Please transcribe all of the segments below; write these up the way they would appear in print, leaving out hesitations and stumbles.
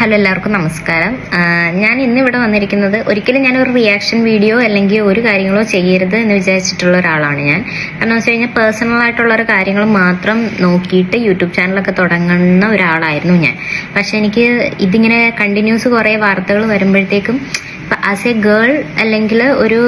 Hello, എല്ലാവർക്കും നമസ്കാരം. ഞാൻ ഇന്നിവിടെ വന്നിരിക്കുന്നത് ഒരിക്കലും ഞാനൊരു റിയാക്ഷൻ വീഡിയോ അല്ലെങ്കിൽ ഒരു കാര്യങ്ങളോ ചെയ്യരുത് എന്ന് വിചാരിച്ചിട്ടുള്ള ഒരാളാണ് ഞാൻ. കാരണം വെച്ച് കഴിഞ്ഞാൽ പേഴ്സണൽ ആയിട്ടുള്ള ഒരു കാര്യങ്ങൾ മാത്രം നോക്കിയിട്ട് യൂട്യൂബ് ചാനലൊക്കെ തുടങ്ങുന്ന ഒരാളായിരുന്നു ഞാൻ. പക്ഷെ എനിക്ക് ഇതിങ്ങനെ കണ്ടിന്യൂസ് കുറേ വാർത്തകൾ വരുമ്പോഴത്തേക്കും ആസ് എ ഗേൾ അല്ലെങ്കിൽ ഒരു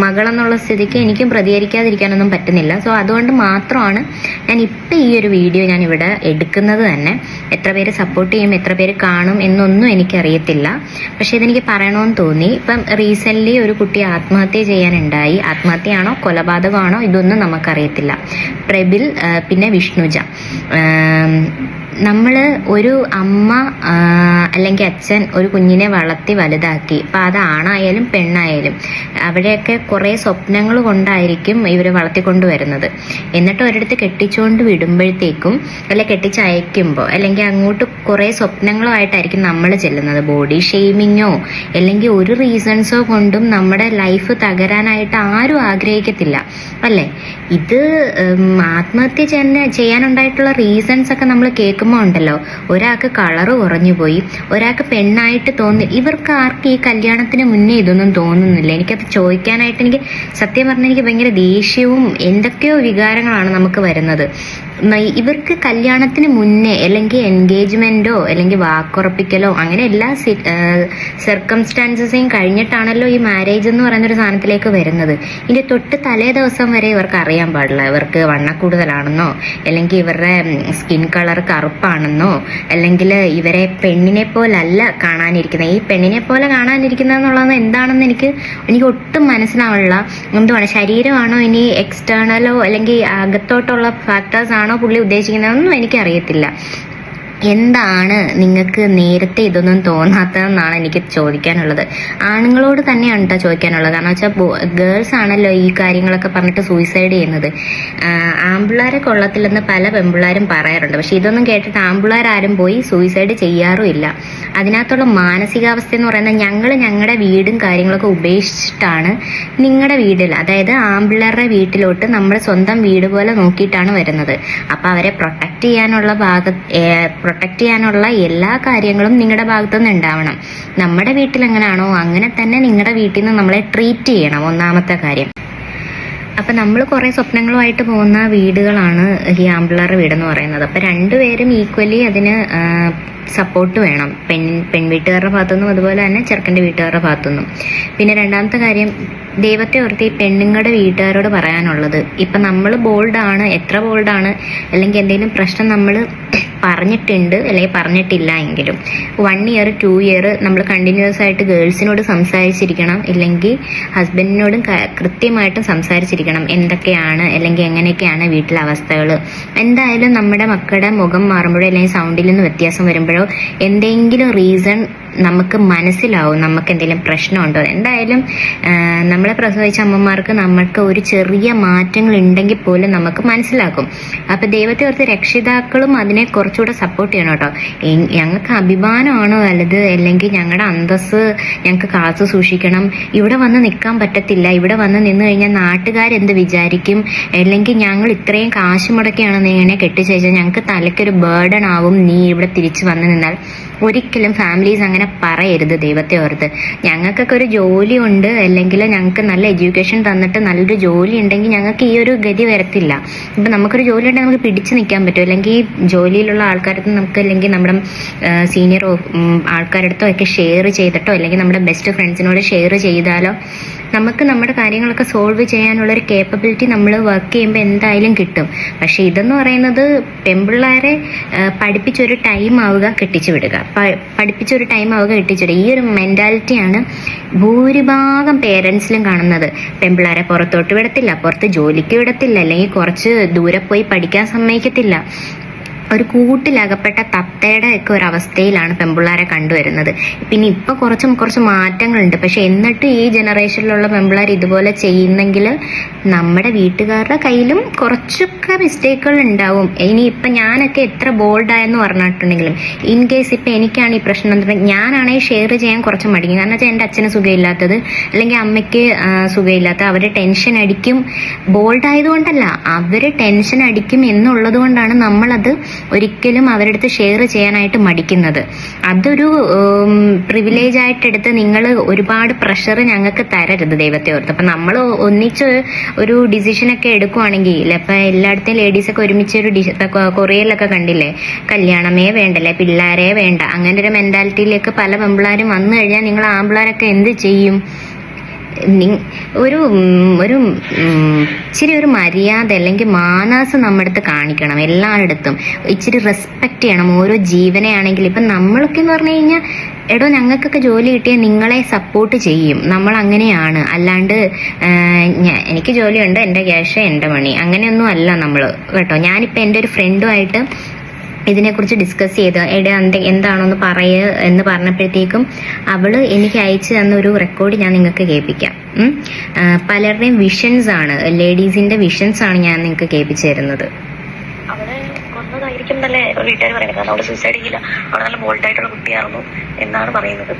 മകളെന്നുള്ള സ്ഥിതിക്ക് എനിക്കും പ്രതികരിക്കാതിരിക്കാനൊന്നും പറ്റുന്നില്ല. സോ അതുകൊണ്ട് മാത്രമാണ് ഞാൻ ഇപ്പം ഈ ഒരു വീഡിയോ ഞാൻ ഇവിടെ എടുക്കുന്നത് തന്നെ. എത്ര പേര് സപ്പോർട്ട് ചെയ്യും, എത്ര പേര് കാണും എന്നൊന്നും എനിക്കറിയത്തില്ല. പക്ഷെ ഇതെനിക്ക് പറയണമെന്ന് തോന്നി. ഇപ്പം റീസെൻ്റ്ലി ഒരു കുട്ടി ആത്മഹത്യ ചെയ്യാനുണ്ടായി. ആത്മഹത്യയാണോ കൊലപാതകമാണോ ഇതൊന്നും നമുക്കറിയത്തില്ല. പ്രബിൽ പിന്നെ വിഷ്ണുജ. നമ്മൾ ഒരു അമ്മ അല്ലെങ്കിൽ അച്ഛൻ ഒരു കുഞ്ഞിനെ വളർത്തി വലുതാക്കി. അപ്പം അത് ആണായാലും പെണ്ണായാലും അവിടെയൊക്കെ കുറേ സ്വപ്നങ്ങൾ കൊണ്ടായിരിക്കും ഇവർ വളർത്തിക്കൊണ്ടുവരുന്നത്. എന്നിട്ട് ഒരിടത്ത് കെട്ടിച്ചുകൊണ്ട് വിടുമ്പോഴത്തേക്കും അല്ലെ കെട്ടിച്ചയക്കുമ്പോൾ അല്ലെങ്കിൽ അങ്ങോട്ട് കുറേ സ്വപ്നങ്ങളുമായിട്ടായിരിക്കും നമ്മൾ ചെല്ലുന്നത്. ബോഡി ഷെയ്മിങ്ങോ അല്ലെങ്കിൽ ഒരു റീസൺസോ കൊണ്ടും നമ്മുടെ ലൈഫ് തകരാനായിട്ട് ആരും ആഗ്രഹിക്കത്തില്ല അല്ലേ. ഇത് ആത്മഹത്യ ചെയ്യാനുണ്ടായിട്ടുള്ള റീസൺസ് ഒക്കെ നമ്മൾ കേൾക്കുമ്പോൾ ഉണ്ടല്ലോ, ഒരാൾക്ക് കളറ് കുറഞ്ഞു പോയി, ഒരാൾക്ക് പെണ്ണായിട്ട് തോന്നി. ഇവർക്ക് ആർക്ക് ഈ കല്യാണത്തിന് മുന്നേ ഇതൊന്നും തോന്നുന്നില്ല. എനിക്കത് ചോദിക്കാനായിട്ട് എനിക്ക് സത്യം പറഞ്ഞാൽ എനിക്ക് ഭയങ്കര ദേഷ്യവും എന്തൊക്കെയോ വികാരങ്ങളാണ് നമുക്ക് വരുന്നത്. ഇവർക്ക് കല്യാണത്തിന് മുന്നേ അല്ലെങ്കിൽ എൻഗേജ്മെന്റോ അല്ലെങ്കിൽ വാക്കുറപ്പിക്കലോ അങ്ങനെ എല്ലാ സർക്കംസ്റ്റാൻസസേയും കഴിഞ്ഞിട്ടാണല്ലോ ഈ മാരേജ് എന്ന് പറയുന്നൊരു സാധനത്തിലേക്ക് വരുന്നത്. ഇതിന്റെ തൊട്ട് തലേ ദിവസം വരെ ഇവർക്ക് അറിയാൻ പാടില്ല ഇവർക്ക് വണ്ണക്കൂടുതലാണെന്നോ അല്ലെങ്കിൽ ഇവരുടെ സ്കിൻ കളർ കറുപ്പാണെന്നോ അല്ലെങ്കിൽ ഇവരെ പെണ്ണിനെ പോലല്ല കാണാനിരിക്കുന്നത്. ഈ പെണ്ണിനെ പോലെ കാണാനിരിക്കുന്നതെന്നുള്ളത് എന്താണെന്ന് എനിക്ക് ഒട്ടും മനസ്സിലാവില്ല. എന്തുവാണ്, ശരീരമാണോ ഇനി എക്സ്റ്റേണലോ അല്ലെങ്കിൽ അകത്തോട്ടുള്ള ഫാക്ടേഴ്സ് ആണോ പുള്ളി ഉദ്ദേശിക്കുന്നതെന്നും എനിക്കറിയത്തില്ല. എന്താണ് നിങ്ങൾക്ക് നേരത്തെ ഇതൊന്നും തോന്നാത്തതെന്നാണ് എനിക്ക് ചോദിക്കാനുള്ളത്. ആണുങ്ങളോട് തന്നെയാണ് കേട്ടോ ചോദിക്കാനുള്ളത്. കാരണം വെച്ചാൽ ഗേൾസ് ആണല്ലോ ഈ കാര്യങ്ങളൊക്കെ പറഞ്ഞിട്ട് സൂയിസൈഡ് ചെയ്യുന്നത്. ആൺപിള്ളേരെ കൊള്ളത്തില്ലെന്ന് പല പെൺപിള്ളേരും പറയാറുണ്ട്. പക്ഷെ ഇതൊന്നും കേട്ടിട്ട് ആൺപിള്ളേരാരും പോയി സൂയിസൈഡ് ചെയ്യാറുമില്ല. അതിനകത്തുള്ള മാനസികാവസ്ഥ എന്ന് പറയുന്നത് ഞങ്ങളുടെ വീടും കാര്യങ്ങളൊക്കെ ഉപേക്ഷിച്ചിട്ടാണ് നിങ്ങളുടെ വീട്ടിൽ, അതായത് ആൺപിള്ളേരുടെ വീട്ടിലോട്ട് നമ്മൾ സ്വന്തം വീട് പോലെ നോക്കിയിട്ടാണ് വരുന്നത്. അപ്പം അവരെ പ്രൊട്ടക്റ്റ് ചെയ്യാനുള്ള എല്ലാ കാര്യങ്ങളും നിങ്ങളുടെ ഭാഗത്തുനിന്ന് ഉണ്ടാവണം. നമ്മുടെ വീട്ടിൽ എങ്ങനെയാണോ അങ്ങനെ തന്നെ നിങ്ങളുടെ വീട്ടിൽ നിന്ന് നമ്മളെ ട്രീറ്റ് ചെയ്യണം, ഒന്നാമത്തെ കാര്യം. അപ്പം നമ്മൾ കുറേ സ്വപ്നങ്ങളുമായിട്ട് പോകുന്ന വീടുകളാണ് ഈ ആമ്പിള്ളേരുടെ വീടെന്ന് പറയുന്നത്. അപ്പം രണ്ടുപേരും ഈക്വലി അതിന് സപ്പോർട്ട് വേണം, പെൺവീട്ടുകാരുടെ ഭാഗത്തുനിന്നും അതുപോലെ തന്നെ ചെറുക്കൻ്റെ വീട്ടുകാരുടെ ഭാഗത്തുനിന്നും. പിന്നെ രണ്ടാമത്തെ കാര്യം, ദൈവത്തെ ഓർത്ത് ഈ പെണ്ണുങ്ങളുടെ വീട്ടുകാരോട് പറയാനുള്ളത്, ഇപ്പം നമ്മൾ ബോൾഡാണ്, എത്ര ബോൾഡാണ് അല്ലെങ്കിൽ എന്തെങ്കിലും പ്രശ്നം നമ്മൾ പറഞ്ഞിട്ടുണ്ട് അല്ലെങ്കിൽ പറഞ്ഞിട്ടില്ല എങ്കിലും 1 ഇയർ 2 ഇയർ നമ്മൾ കണ്ടിന്യൂസ് ആയിട്ട് ഗേൾസിനോട് സംസാരിച്ചിരിക്കണം. ഇല്ലെങ്കിൽ ഹസ്ബൻഡിനോടും കൃത്യമായിട്ടും സംസാരിച്ചിരിക്കണം. എന്തൊക്കെയാണ് അല്ലെങ്കിൽ എങ്ങനെയൊക്കെയാണ് വീട്ടിലെ അവസ്ഥകൾ. എന്തായാലും നമ്മുടെ മക്കളുടെ മുഖം മാറുമ്പോഴോ അല്ലെങ്കിൽ സൗണ്ടിൽ നിന്ന് വ്യത്യാസം വരുമ്പോഴോ എന്തെങ്കിലും റീസൺ നമുക്ക് മനസ്സിലാവും നമുക്ക് എന്തെങ്കിലും പ്രശ്നമുണ്ടോ. എന്തായാലും നമ്മളെ പ്രസവിച്ച അമ്മമാർക്ക് നമുക്ക് ഒരു ചെറിയ മാറ്റങ്ങൾ ഉണ്ടെങ്കിൽ പോലും നമുക്ക് മനസ്സിലാക്കും. അപ്പം ദൈവത്തെ ഓർത്ത് രക്ഷിതാക്കളും അതിനെ കുറച്ചുകൂടെ സപ്പോർട്ട് ചെയ്യണം കേട്ടോ. ഞങ്ങൾക്ക് അഭിമാനമാണോ വലുത് അല്ലെങ്കിൽ ഞങ്ങളുടെ അന്തസ്സ് ഞങ്ങൾക്ക് കാത്തു സൂക്ഷിക്കണം. ഇവിടെ വന്ന് നിൽക്കാൻ പറ്റത്തില്ല, ഇവിടെ വന്ന് നിന്ന് കഴിഞ്ഞാൽ നാട്ടുകാരെന്ത് വിചാരിക്കും, അല്ലെങ്കിൽ ഞങ്ങൾ ഇത്രയും കാശ് മുടക്കിയാണ് നീ ഇങ്ങനെ കെട്ടിച്ചയച്ചാൽ ഞങ്ങൾക്ക് തലയ്ക്കൊരു ബേർഡൻ ആവും നീ ഇവിടെ തിരിച്ചു വന്ന് നിന്നാൽ. ഒരിക്കലും ഫാമിലീസ് അങ്ങനെ പറയരുത് ദൈവത്തെ ഓർത്ത്. ഞങ്ങൾക്കൊക്കെ ഒരു ജോലി ഉണ്ട് അല്ലെങ്കിൽ ഞങ്ങൾക്ക് നല്ല എഡ്യൂക്കേഷൻ തന്നിട്ട് നല്ലൊരു ജോലി ഉണ്ടെങ്കിൽ ഞങ്ങൾക്ക് ഈ ഒരു ഗതി വരത്തില്ല. ഇപ്പം നമുക്കൊരു ജോലി ഉണ്ടെങ്കിൽ നമുക്ക് പിടിച്ചു നിൽക്കാൻ പറ്റും. അല്ലെങ്കിൽ ജോലിയിലുള്ള ആൾക്കാരടുത്ത് നമുക്ക് അല്ലെങ്കിൽ നമ്മുടെ സീനിയർ ആൾക്കാരടുത്തോ ഒക്കെ ഷെയർ ചെയ്തിട്ടോ അല്ലെങ്കിൽ നമ്മുടെ ബെസ്റ്റ് ഫ്രണ്ട്സിനോട് ഷെയർ ചെയ്താലോ നമുക്ക് നമ്മുടെ കാര്യങ്ങളൊക്കെ സോൾവ് ചെയ്യാനുള്ളൊരു കേപ്പബിലിറ്റി നമ്മൾ വർക്ക് ചെയ്യുമ്പോൾ എന്തായാലും കിട്ടും. പക്ഷെ ഇതെന്ന് പറയുന്നത് പെൺപിള്ളേരെ പഠിപ്പിച്ചൊരു ടൈം ആവുക കെട്ടിച്ചു വിടുക, പഠിപ്പിച്ചൊരു ടൈം ആവുക കെട്ടിച്ചു വിടുക. ഈ ഒരു മെൻറ്റാലിറ്റിയാണ് ഭൂരിഭാഗം പേരൻസിലും കാണുന്നത്. പെൺപിള്ളേരെ പുറത്തോട്ട് വിടത്തില്ല, പുറത്ത് ജോലിക്ക് വിടത്തില്ല, അല്ലെങ്കിൽ കുറച്ച് ദൂരെ പോയി പഠിക്കാൻ സമ്മതിക്കത്തില്ല. ഒരു കൂട്ടിലകപ്പെട്ട തത്തയുടെ ഒക്കെ ഒരു അവസ്ഥയിലാണ് പെൺപിള്ളേരെ കണ്ടുവരുന്നത്. പിന്നെ ഇപ്പൊ കുറച്ച് മാറ്റങ്ങളുണ്ട്. പക്ഷെ എന്നിട്ട് ഈ ജനറേഷനിലുള്ള പെൺപിള്ളേർ ഇതുപോലെ ചെയ്യുന്നെങ്കിൽ നമ്മുടെ വീട്ടുകാരുടെ കയ്യിലും കുറച്ചൊക്കെ മിസ്റ്റേക്കുകൾ ഉണ്ടാവും. ഇനിയിപ്പൊ ഞാനൊക്കെ എത്ര ബോൾഡായെന്ന് പറഞ്ഞിട്ടുണ്ടെങ്കിലും ഇൻ കേസ് ഇപ്പൊ എനിക്കാണ് ഈ പ്രശ്നം എന്നുണ്ടെങ്കിൽ ഞാനാണെങ്കിൽ ഷെയർ ചെയ്യാൻ കുറച്ച് മടിക്കും. കാരണം വെച്ചാൽ എൻ്റെ അച്ഛന് സുഖമില്ലാത്തത് അല്ലെങ്കിൽ അമ്മയ്ക്ക് സുഖമില്ലാത്ത അവര് ടെൻഷൻ അടിക്കും. ബോൾഡ് ആയതുകൊണ്ടല്ല, അവര് ടെൻഷൻ അടിക്കും എന്നുള്ളത് കൊണ്ടാണ് നമ്മളത് ഒരിക്കലും അവരുടെ അടുത്ത് ഷെയർ ചെയ്യാനായിട്ട് മടിക്കുന്നത്. അതൊരു പ്രിവിലേജ് ആയിട്ട് എടുത്ത് നിങ്ങൾ ഒരുപാട് പ്രഷർ ഞങ്ങൾക്ക് തരരുത് ദൈവത്തെ ഓർത്ത്. അപ്പൊ നമ്മൾ ഒന്നിച്ച് ഒരു ഡിസിഷനൊക്കെ എടുക്കുവാണെങ്കിൽ, ഇപ്പൊ എല്ലായിടത്തും ലേഡീസൊക്കെ ഒരുമിച്ച് ഒരു കൊറിയയിലൊക്കെ കണ്ടില്ലേ, കല്യാണമേ വേണ്ടല്ലേ, പിള്ളേരെ വേണ്ട, അങ്ങനെ ഒരു മെന്റാലിറ്റിയിലേക്ക് പല പെമ്പിളാരും വന്നു കഴിഞ്ഞാൽ നിങ്ങൾ ആമ്പിളാരൊക്കെ എന്ത് ചെയ്യും? ഒരു ഒരു ഇച്ചിരി ഒരു മര്യാദ അല്ലെങ്കിൽ മാനാസ് നമ്മുടെ അടുത്ത് കാണിക്കണം. എല്ലായിടത്തും ഇച്ചിരി റെസ്പെക്ട് ചെയ്യണം ഓരോ ജീവനെ ആണെങ്കിലും. ഇപ്പം നമ്മളൊക്കെ എന്ന് പറഞ്ഞു കഴിഞ്ഞാൽ, എടോ ഞങ്ങൾക്കൊക്കെ ജോലി കിട്ടിയാൽ നിങ്ങളെ സപ്പോർട്ട് ചെയ്യും, നമ്മൾ അങ്ങനെയാണ്. അല്ലാണ്ട് എനിക്ക് ജോലിയുണ്ട്, എൻ്റെ ക്യാഷ് എൻ്റെ മണി, അങ്ങനെയൊന്നും അല്ല നമ്മൾ കേട്ടോ. ഞാനിപ്പോൾ എൻ്റെ ഒരു ഫ്രണ്ടുമായിട്ട് ഇതിനെക്കുറിച്ച് ഡിസ്കസ് ചെയ്ത് എന്താണോന്ന് എന്ന് പറഞ്ഞപ്പോഴത്തേക്കും അവള് എനിക്ക് അയച്ചു തന്ന ഒരു റെക്കോർഡ് ഞാൻ നിങ്ങൾക്ക് കേൾപ്പിക്കാം. പലരുടെയും വിഷൻസ് ആണ്, ലേഡീസിന്റെ വിഷൻസ് ആണ് ഞാൻ നിങ്ങൾക്ക് കേൾപ്പിച്ചു തരുന്നത്. അവളെ കൊന്നതായിരിക്കും എന്നല്ലേ വീട്ടുകാർ പറയുന്നത്. കാരണം അവള് സൂസൈഡ് ചെയ്യില്ല, അവള് നല്ല ബോൾഡായിട്ടുള്ള കുട്ടിയായിരുന്നു എന്നാണ് പറയുന്നത്.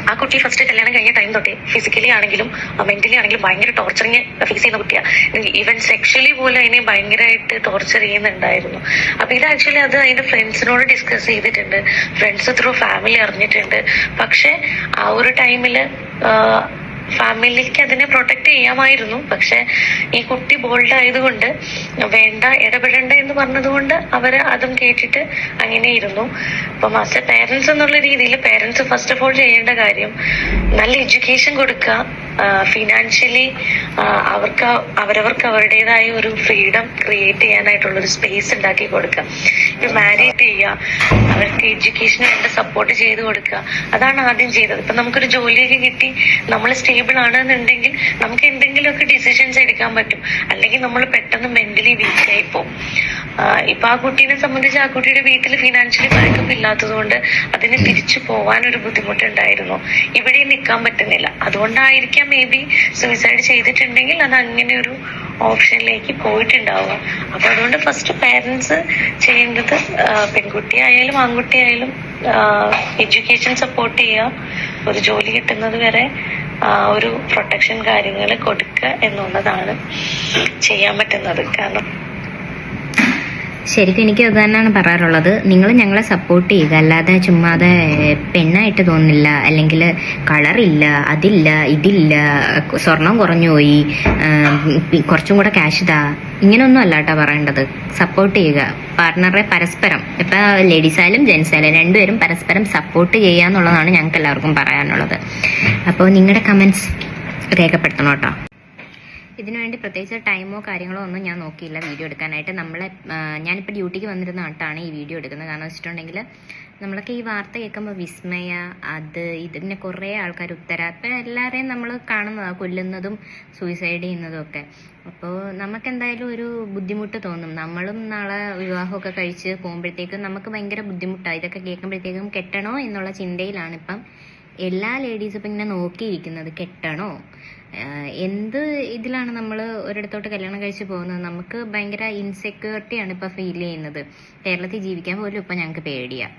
ആ കുട്ടി ഫസ്റ്റ് കല്യാണം കഴിഞ്ഞ ടൈം തൊട്ടേ ഫിസിക്കലി ആണെങ്കിലും മെന്റലി ആണെങ്കിലും ഭയങ്കര ടോർച്ചറിങ് ഫേസ് ചെയ്യുന്ന കുട്ടിയാണ്. ഈവൻ സെക്ഷലി പോലും അതിനെ ഭയങ്കരമായിട്ട് ടോർച്ചർ ചെയ്യുന്നുണ്ടായിരുന്നു. അപ്പൊ ഇത് ആക്ച്വലി അത് അതിന്റെ ഫ്രണ്ട്സിനോട് ഡിസ്കസ് ചെയ്തിട്ടുണ്ട്, ഫ്രണ്ട്സ് ത്രൂ ഫാമിലി അറിഞ്ഞിട്ടുണ്ട്. പക്ഷെ ആ ഒരു ടൈമില് ഫാമിലിക്ക് അതിനെ പ്രൊട്ടക്ട് ചെയ്യാമായിരുന്നു. പക്ഷെ ഈ കുട്ടി ബോൾഡ് ആയതുകൊണ്ട് വേണ്ട, ഇടപെടേണ്ട എന്ന് പറഞ്ഞതുകൊണ്ട് അവര് അതും കേട്ടിട്ട് അങ്ങനെ ഇരുന്നു. അപ്പം ആസ് എ പേരൻസ് എന്നുള്ള രീതിയിൽ പേരൻസ് ഫസ്റ്റ് ഓഫ് ഓൾ ചെയ്യേണ്ട കാര്യം നല്ല എഡ്യൂക്കേഷൻ കൊടുക്കുക, ഫിനാൻഷ്യലി അവർക്ക് അവരുടേതായ ഒരു ഫ്രീഡം ക്രിയേറ്റ് ചെയ്യാനായിട്ടുള്ള ഒരു സ്പേസ് ഉണ്ടാക്കി കൊടുക്കുക. ഇപ്പൊ മാരീഡ് ചെയ്യുക, അവർക്ക് എഡ്യൂക്കേഷന് വേണ്ട സപ്പോർട്ട് ചെയ്ത് കൊടുക്കുക, അതാണ് ആദ്യം ചെയ്തത്. ഇപ്പൊ നമുക്കൊരു ജോലിയൊക്കെ കിട്ടി നമ്മൾ സ്റ്റേബിൾ ആണെന്നുണ്ടെങ്കിൽ നമുക്ക് എന്തെങ്കിലുമൊക്കെ ഡിസിഷൻസ് എടുക്കാൻ പറ്റും. അല്ലെങ്കിൽ നമ്മൾ പെട്ടെന്ന് മെന്റലി വീക്കായി പോകും. ഇപ്പൊ ആ കുട്ടീനെ സംബന്ധിച്ച് ആ കുട്ടിയുടെ വീട്ടിൽ ഫിനാൻഷ്യലി ബാക്കപ്പ് ഇല്ലാത്തത് കൊണ്ട് അതിന് തിരിച്ചു പോവാനൊരു ബുദ്ധിമുട്ടുണ്ടായിരുന്നു. ഇവിടെ നിൽക്കാൻ പറ്റുന്നില്ല. അതുകൊണ്ടായിരിക്കാം മേ ബി സൂയിസൈഡ് ചെയ്തിട്ടുണ്ടെങ്കിൽ അത് അങ്ങനെ ഒരു ഓപ്ഷനിലേക്ക് പോയിട്ടുണ്ടാവുക. അപ്പൊ അതുകൊണ്ട് ഫസ്റ്റ് പേരൻസ് ചെയ്യേണ്ടത് പെൺകുട്ടി ആയാലും ആൺകുട്ടി ആയാലും എഡ്യൂക്കേഷൻ സപ്പോർട്ട് ചെയ്യുക, ഒരു ജോലി കിട്ടുന്നത് വരെ ഒരു പ്രൊട്ടക്ഷൻ കാര്യങ്ങൾ കൊടുക്കുക എന്നുള്ളതാണ് ചെയ്യാൻ പറ്റുന്നത്. കാരണം ശരിക്കും എനിക്ക് അത് തന്നെയാണ് പറയാറുള്ളത്. നിങ്ങൾ ഞങ്ങളെ സപ്പോർട്ട് ചെയ്യുക, അല്ലാതെ ചുമ്മാതെ പെണ്ണായിട്ട് തോന്നില്ല, അല്ലെങ്കിൽ കളറില്ല, അതില്ല, ഇതില്ല, സ്വർണം കുറഞ്ഞു പോയി, കുറച്ചും കൂടെ ക്യാഷ് ഇതാ, ഇങ്ങനെയൊന്നും അല്ല കേട്ടോ പറയേണ്ടത്. സപ്പോർട്ട് ചെയ്യുക പാർട്ട്ണറെ പരസ്പരം. ഇപ്പം ലേഡീസ് ആയാലും ജെൻസ് ആയാലും രണ്ടുപേരും പരസ്പരം സപ്പോർട്ട് ചെയ്യുക എന്നുള്ളതാണ് ഞങ്ങൾക്ക് എല്ലാവർക്കും പറയാനുള്ളത്. അപ്പോൾ നിങ്ങളുടെ കമൻസ് രേഖപ്പെടുത്തണം കേട്ടോ. ഇതിനുവേണ്ടി പ്രത്യേകിച്ച് ടൈമോ കാര്യങ്ങളോ ഒന്നും ഞാൻ നോക്കിയില്ല വീഡിയോ എടുക്കാനായിട്ട്. ഞാനിപ്പോൾ ഡ്യൂട്ടിക്ക് വന്നിരുന്നിട്ടാണ് ഈ വീഡിയോ എടുക്കുന്നത്. കാരണം വെച്ചിട്ടുണ്ടെങ്കിൽ നമ്മളൊക്കെ ഈ വാർത്ത കേൾക്കുമ്പോൾ വിസ്മയ ഇതിനെ കുറേ ആൾക്കാർ ഇപ്പം എല്ലാവരെയും നമ്മൾ കാണുന്നതാണ് കൊല്ലുന്നതും സൂയിസൈഡ് ചെയ്യുന്നതും ഒക്കെ. അപ്പോൾ നമുക്കെന്തായാലും ഒരു ബുദ്ധിമുട്ട് തോന്നും. നമ്മളും നാളെ വിവാഹമൊക്കെ കഴിച്ച് പോകുമ്പോഴത്തേക്കും നമുക്ക് ഭയങ്കര ബുദ്ധിമുട്ടാണ്. ഇതൊക്കെ കേൾക്കുമ്പോഴത്തേക്കും കെട്ടണോ എന്നുള്ള ചിന്തയിലാണ് ഇപ്പം എല്ലാ ലേഡീസും ഇപ്പം ഇങ്ങനെ നോക്കിയിരിക്കുന്നത്. കെട്ടണോ, എന്ത് ഇതിലാണ് നമ്മൾ ഒരിടത്തോട്ട് കല്യാണം കഴിച്ച് പോകുന്നത്? നമുക്ക് ഭയങ്കര ഇൻസെക്യൂരിറ്റിയാണ് ഇപ്പം ഫീൽ ചെയ്യുന്നത്. കേരളത്തിൽ ജീവിക്കാൻ പോലും ഇപ്പം ഞങ്ങൾക്ക് പേടിയാണ്.